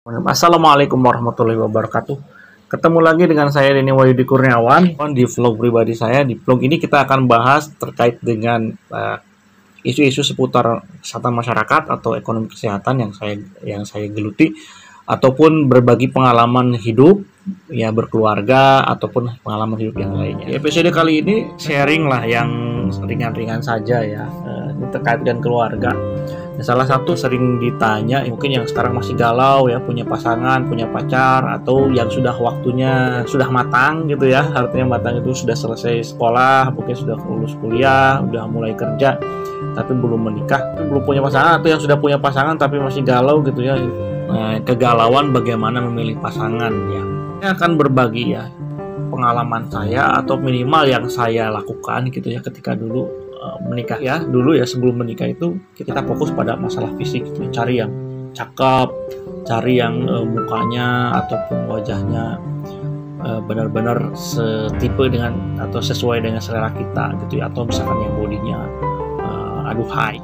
Assalamualaikum warahmatullahi wabarakatuh. Ketemu lagi dengan saya Denny Wahyudi Kurniawan di vlog pribadi saya. Di vlog ini kita akan bahas terkait dengan isu-isu seputar kesehatan masyarakat atau ekonomi kesehatan yang saya geluti, ataupun berbagi pengalaman hidup ya, berkeluarga ataupun pengalaman hidup yang lainnya. Di episode kali ini sharing lah yang ringan-ringan saja ya, terkait dengan keluarga. Salah satu sering ditanya, mungkin yang sekarang masih galau ya, punya pasangan, punya pacar, atau yang sudah waktunya sudah matang gitu ya, artinya matang itu sudah selesai sekolah, mungkin sudah lulus kuliah, udah mulai kerja, tapi belum menikah, belum punya pasangan, atau yang sudah punya pasangan tapi masih galau gitu ya. Kegalauan bagaimana memilih pasangan ya. Saya akan berbagi ya pengalaman saya, atau minimal yang saya lakukan gitu ya ketika dulu menikah ya. Dulu ya, sebelum menikah itu kita fokus pada masalah fisik gitu. Cari yang cakep, cari yang mukanya ataupun wajahnya benar-benar setipe dengan atau sesuai dengan selera kita gitu ya. Atau misalkan yang bodinya aduhai,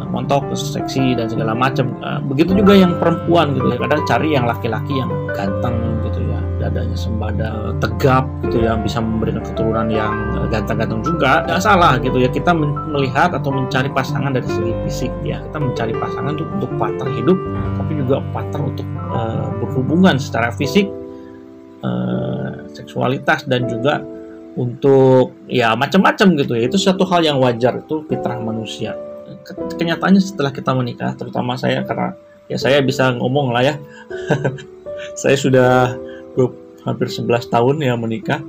montok, seksi dan segala macam. Begitu juga yang perempuan gitu ya. Kadang cari yang laki-laki yang ganteng gitu ya, dadanya sembada, tegap gitu ya, bisa memberikan keturunan yang ganteng-ganteng juga. Tidak salah gitu ya, kita melihat atau mencari pasangan dari segi fisik ya. Kita mencari pasangan untuk partner hidup, tapi juga partner untuk berhubungan secara fisik, seksualitas, dan juga untuk ya macam-macam gitu ya. Itu suatu hal yang wajar, itu fitrah manusia. Kenyataannya setelah kita menikah, terutama saya, karena ya saya bisa ngomong lah ya saya sudah hampir 11 tahun ya menikah.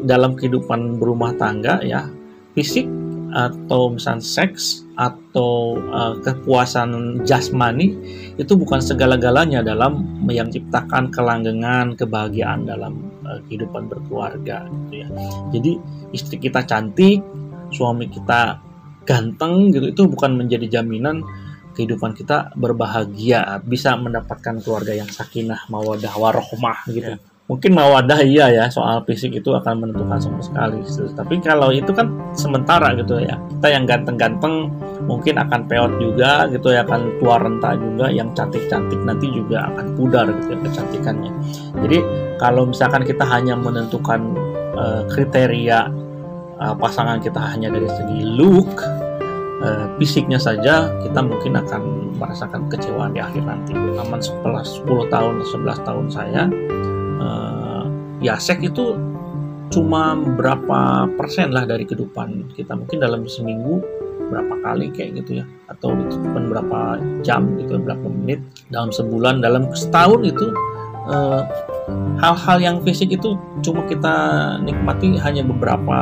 Dalam kehidupan berumah tangga ya, fisik atau misalnya seks atau kepuasan jasmani itu bukan segala-galanya dalam yang menciptakan kelanggengan, kebahagiaan dalam kehidupan berkeluarga gitu ya. Jadi istri kita cantik, suami kita ganteng gitu, itu bukan menjadi jaminan kehidupan kita berbahagia, bisa mendapatkan keluarga yang sakinah, mawadah, warohmah gitu. Mungkin mawadah iya ya, soal fisik itu akan menentukan sama sekali. Tapi kalau itu kan sementara gitu ya. Kita yang ganteng-ganteng mungkin akan peot juga gitu ya, akan tua renta juga. Yang cantik-cantik nanti juga akan pudar gitu ya kecantikannya. Jadi kalau misalkan kita hanya menentukan kriteria pasangan kita hanya dari segi look, fisiknya saja, kita mungkin akan merasakan kecewaan di akhir nanti. Namun setelah 10 tahun, 11 tahun saya, ya seks itu cuma berapa persen lah dari kehidupan kita. Mungkin dalam seminggu berapa kali kayak gitu ya, atau itu cuma berapa jam gitu, berapa menit dalam sebulan. Dalam setahun itu hal-hal yang fisik itu cuma kita nikmati hanya beberapa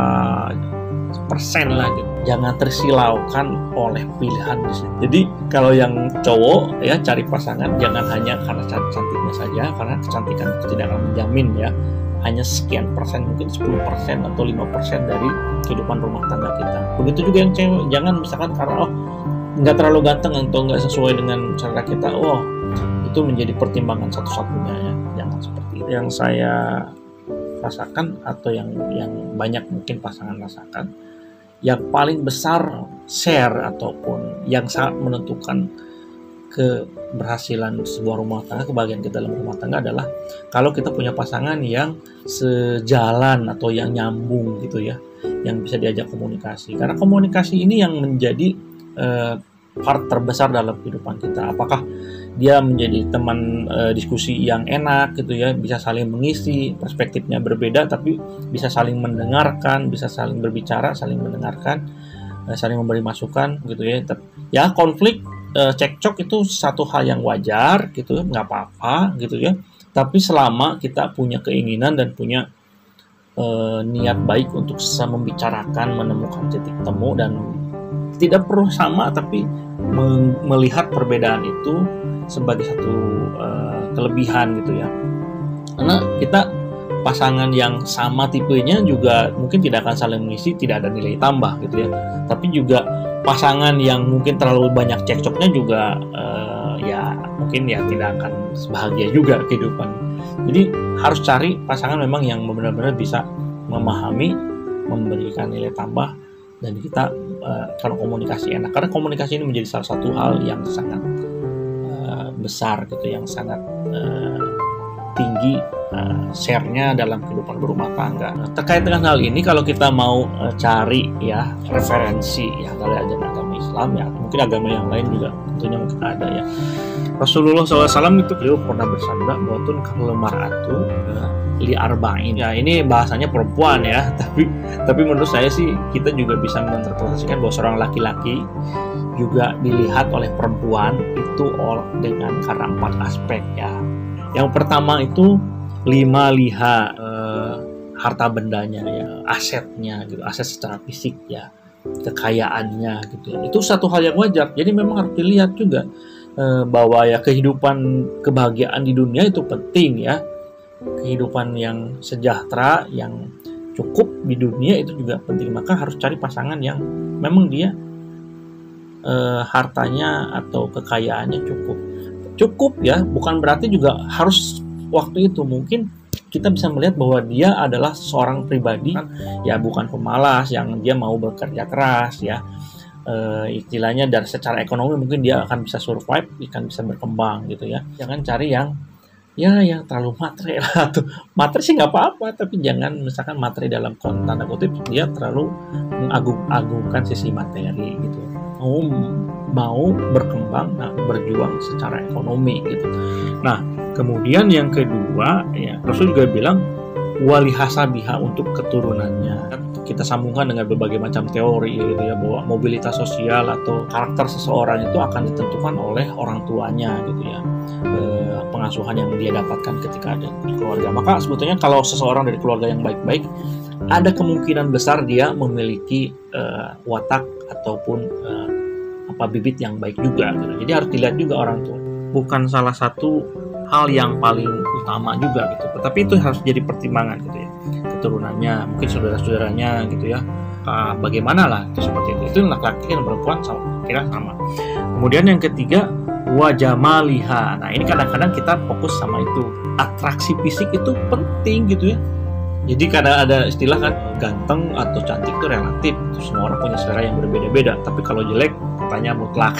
persen lah gitu. Jangan tersilaukan oleh pilihan di situ. Jadi kalau yang cowok ya, cari pasangan jangan hanya karena cantiknya saja, karena kecantikan itu tidak akan menjamin ya. Hanya sekian persen, mungkin 10% atau 5% dari kehidupan rumah tangga kita. Begitu juga yang cewek, jangan misalkan karena nggak terlalu ganteng atau nggak sesuai dengan selera kita, itu menjadi pertimbangan satu-satunya ya. Jangan seperti itu. Yang saya rasakan atau yang banyak mungkin pasangan rasakan, yang paling besar share ataupun yang sangat menentukan keberhasilan sebuah rumah tangga, kebahagiaan kita dalam rumah tangga adalah kalau kita punya pasangan yang sejalan atau yang nyambung gitu ya, yang bisa diajak komunikasi. Karena komunikasi ini yang menjadi part terbesar dalam kehidupan kita. Apakah dia menjadi teman diskusi yang enak gitu ya, bisa saling mengisi, perspektifnya berbeda tapi bisa saling mendengarkan, bisa saling berbicara, saling mendengarkan, saling memberi masukan gitu ya. Ya konflik, cekcok itu satu hal yang wajar gitu, nggak apa-apa gitu ya. Tapi selama kita punya keinginan dan punya niat baik untuk membicarakan, menemukan titik temu, dan tidak perlu sama, tapi melihat perbedaan itu sebagai satu kelebihan gitu ya. Karena kita pasangan yang sama tipenya juga mungkin tidak akan saling mengisi, tidak ada nilai tambah gitu ya. Tapi juga pasangan yang mungkin terlalu banyak cekcoknya juga ya mungkin ya tidak akan bahagia juga kehidupan. Jadi harus cari pasangan memang yang benar-benar bisa memahami, memberikan nilai tambah, dan kita kalau komunikasi enak. Karena komunikasi ini menjadi salah satu hal yang sangat besar gitu, yang sangat tinggi share-nya dalam kehidupan berumah tangga. Terkait dengan hal ini, kalau kita mau cari ya referensi ya dari ajaran agama Islam ya, mungkin agama yang lain juga tentunya mungkin ada ya. Rasulullah SAW itu beliau pernah bersabda bahwa tun kalau mar'atu li arba'in. Ya ini bahasanya perempuan ya, tapi menurut saya sih kita juga bisa menginterpretasikan bahwa seorang laki-laki juga dilihat oleh perempuan itu dengan karena 4 aspek ya. Yang pertama itu 5 liha, harta bendanya ya, asetnya gitu, aset secara fisik ya, kekayaannya gitu. Itu satu hal yang wajar. Jadi memang harus dilihat juga bahwa ya kehidupan kebahagiaan di dunia itu penting ya. Kehidupan yang sejahtera, yang cukup di dunia itu juga penting. Maka harus cari pasangan yang memang dia hartanya atau kekayaannya cukup ya, bukan berarti juga harus waktu itu. Mungkin kita bisa melihat bahwa dia adalah seorang pribadi ya, bukan pemalas, yang dia mau bekerja keras ya, istilahnya dari secara ekonomi mungkin dia akan bisa survive, akan bisa berkembang gitu ya. Jangan cari yang terlalu materi lah tuh. Materi sih nggak apa-apa, tapi jangan misalkan materi dalam tanda kutip dia terlalu mengagung-agungkan sisi materi gitu. Mau berkembang, berjuang secara ekonomi gitu. Nah, kemudian yang kedua ya, Rasul juga bilang wali hasabiha, untuk keturunannya. Kita sambungkan dengan berbagai macam teori gitu ya, bahwa mobilitas sosial atau karakter seseorang itu akan ditentukan oleh orang tuanya gitu ya, pengasuhan yang dia dapatkan ketika ada keluarga. Maka sebetulnya kalau seseorang dari keluarga yang baik-baik, ada kemungkinan besar dia memiliki watak ataupun bibit yang baik juga gitu. Jadi harus dilihat juga orang tua. Bukan salah satu hal yang paling utama juga gitu, tapi itu harus jadi pertimbangan gitu ya. Keturunannya, mungkin saudara-saudaranya gitu ya, bagaimana lah itu, seperti itu. Itu laki-laki dan perempuan kira sama. Kemudian yang ketiga wajamaliha. Nah ini kadang-kadang kita fokus sama itu, atraksi fisik itu penting gitu ya. Jadi kadang ada istilah kan, ganteng atau cantik itu relatif, semua orang punya selera yang berbeda-beda. Tapi kalau jelek katanya mutlak.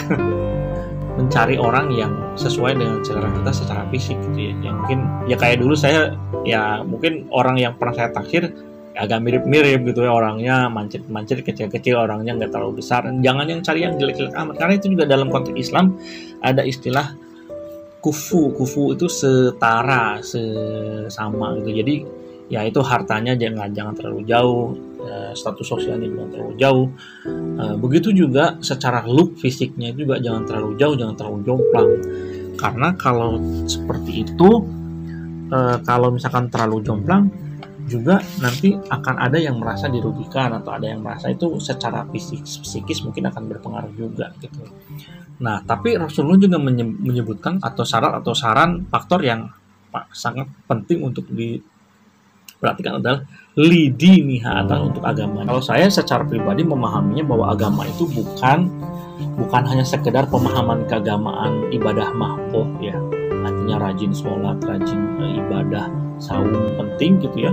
Mencari orang yang sesuai dengan selera kita secara fisik gitu ya. Yang mungkin ya kayak dulu saya ya, mungkin orang yang pernah saya taksir agak mirip-mirip gitu ya, orangnya mancit-mancit, kecil-kecil, orangnya nggak terlalu besar. Jangan yang cari yang jelek-jelek amat, karena itu juga dalam konteks Islam ada istilah kufu itu setara, sama gitu. Jadi ya itu hartanya jangan terlalu jauh, status sosialnya jangan terlalu jauh, begitu juga secara look fisiknya juga jangan terlalu jauh, jangan terlalu jomplang. Karena kalau seperti itu, kalau misalkan terlalu jomplang juga nanti akan ada yang merasa dirugikan, atau ada yang merasa itu secara psikis mungkin akan berpengaruh juga gitu. Nah tapi Rasulullah juga menyebutkan atau syarat atau saran faktor yang sangat penting untuk diperhatikan adalah lidiniha, atau untuk agama. Kalau saya secara pribadi memahaminya bahwa agama itu bukan hanya sekedar pemahaman keagamaan ibadah mahdoh ya, artinya rajin sholat, rajin ibadah, saum penting gitu ya,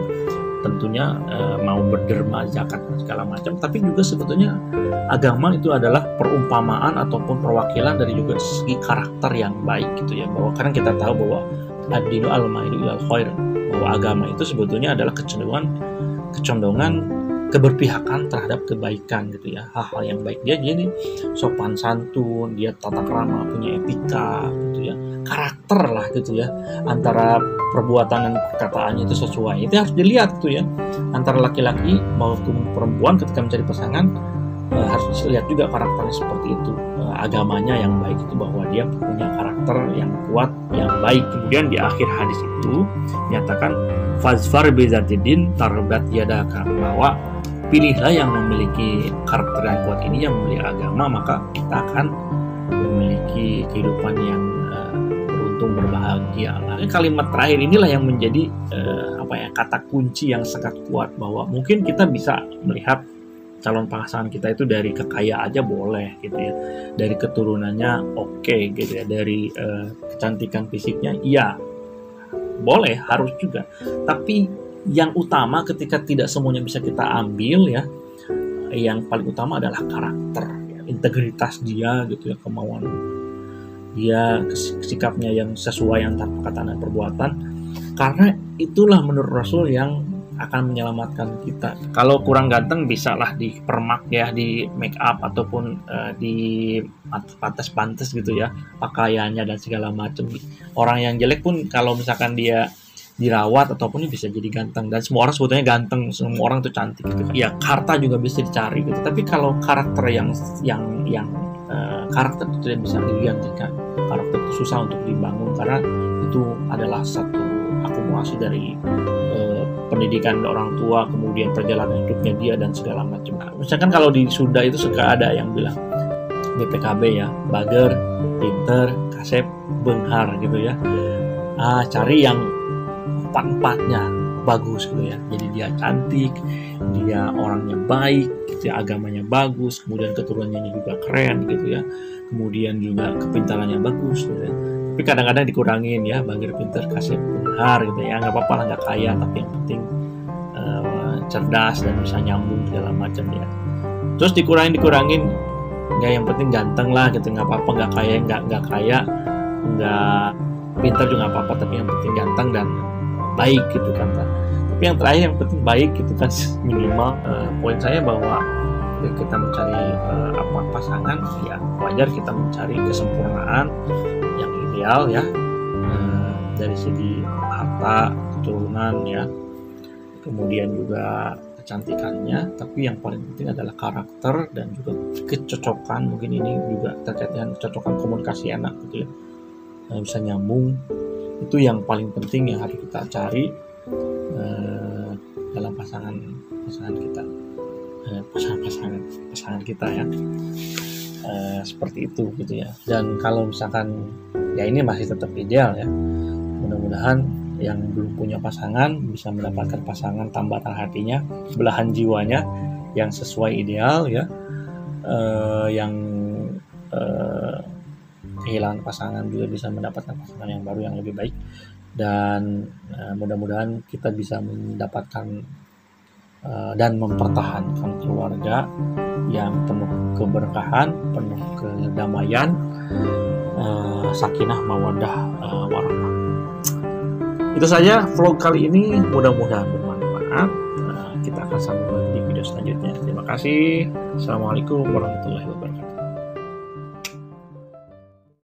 tentunya mau berderma, zakat dan segala macam. Tapi juga sebetulnya agama itu adalah perumpamaan ataupun perwakilan dari juga segi karakter yang baik gitu ya, bahwa karena kita tahu bahwa ad-dinu al-mailu ilal khair, bahwa agama itu sebetulnya adalah kecondongan keberpihakan terhadap kebaikan gitu ya, hal-hal yang baik. Dia jadi sopan santun, dia tata krama, punya etika gitu ya, karakter lah gitu ya, antara perbuatan dan perkataannya itu sesuai. Itu harus dilihat gitu ya, antara laki-laki maupun perempuan ketika mencari pasangan, harus dilihat juga karakternya seperti itu, agamanya yang baik itu, bahwa dia punya karakter yang kuat, yang baik. Kemudian di akhir hadis itu nyatakan fazfar bizatidin tarbat yadaka, bahwa pilihlah yang memiliki karakter yang kuat ini, yang memiliki agama, maka kita akan memiliki kehidupan yang beruntung, berbahagia lah. Kalimat terakhir inilah yang menjadi kata kunci yang sangat kuat, bahwa mungkin kita bisa melihat calon pasangan kita itu dari kekayaan aja boleh gitu ya, dari keturunannya oke gitu ya, dari kecantikan fisiknya iya boleh, harus juga. Tapi yang utama ketika tidak semuanya bisa kita ambil ya, yang paling utama adalah karakter ya, integritas dia gitu ya, kemauan dia sikapnya yang sesuai antara perkataan dan perbuatan, karena itulah menurut Rasul yang akan menyelamatkan kita. Kalau kurang ganteng bisalah dipermak ya, di make up ataupun di pantas-pantas gitu ya, pakaiannya dan segala macam. Orang yang jelek pun kalau misalkan dia dirawat ataupun bisa jadi ganteng, dan semua orang sebetulnya ganteng, semua orang tuh cantik gitu. Ya harta juga bisa dicari gitu, tapi kalau karakter yang karakter itu tidak bisa digantikan. Karakter itu susah untuk dibangun karena itu adalah satu akumulasi dari pendidikan orang tua, kemudian perjalanan hidupnya dia dan segala macam. Misalkan kalau di Sunda itu suka ada yang bilang BPKB ya, bager, pinter, kasep, benghar gitu ya. Cari yang empat-empatnya bagus gitu ya. Jadi dia cantik, dia orangnya baik, gitu ya, agamanya bagus, kemudian keturunannya juga keren gitu ya. Kemudian juga kepintarannya bagus gitu ya. Tapi kadang-kadang dikurangin ya, bager, pinter, kasep, benghar gitu ya. Nggak apa-apa lah, nggak kaya, tapi yang penting cerdas dan bisa nyambung segala macam ya. Terus dikurangin, nggak, yang penting ganteng lah gitu, nggak apa-apa, nggak kaya, nggak pintar juga nggak apa-apa, tapi yang penting ganteng dan baik gitu kan. Tapi yang terakhir yang penting baik gitu kan, minimal. Poin saya bahwa kita mencari pasangan ya wajar kita mencari kesempurnaan yang ideal ya, dari segi harta, keturunan ya, kemudian juga kecantikannya, tapi yang paling penting adalah karakter dan juga kecocokan. Mungkin ini juga terkait dengan kecocokan komunikasi enak gitu ya, bisa nyambung. Itu yang paling penting yang harus kita cari dalam pasangan kita, pasangan kita ya, seperti itu gitu ya. Dan kalau misalkan ya ini masih tetap ideal ya, mudah-mudahan yang belum punya pasangan bisa mendapatkan pasangan tambatan hatinya, belahan jiwanya yang sesuai ideal ya, yang kehilangan pasangan juga bisa mendapatkan pasangan yang baru yang lebih baik. Dan mudah-mudahan kita bisa mendapatkan dan mempertahankan keluarga yang penuh keberkahan, penuh kedamaian, sakinah mawaddah warahmah. Itu saja vlog kali ini, mudah-mudahan bermanfaat. Kita akan sambung lagi di video selanjutnya. Terima kasih. Assalamualaikum warahmatullahi wabarakatuh.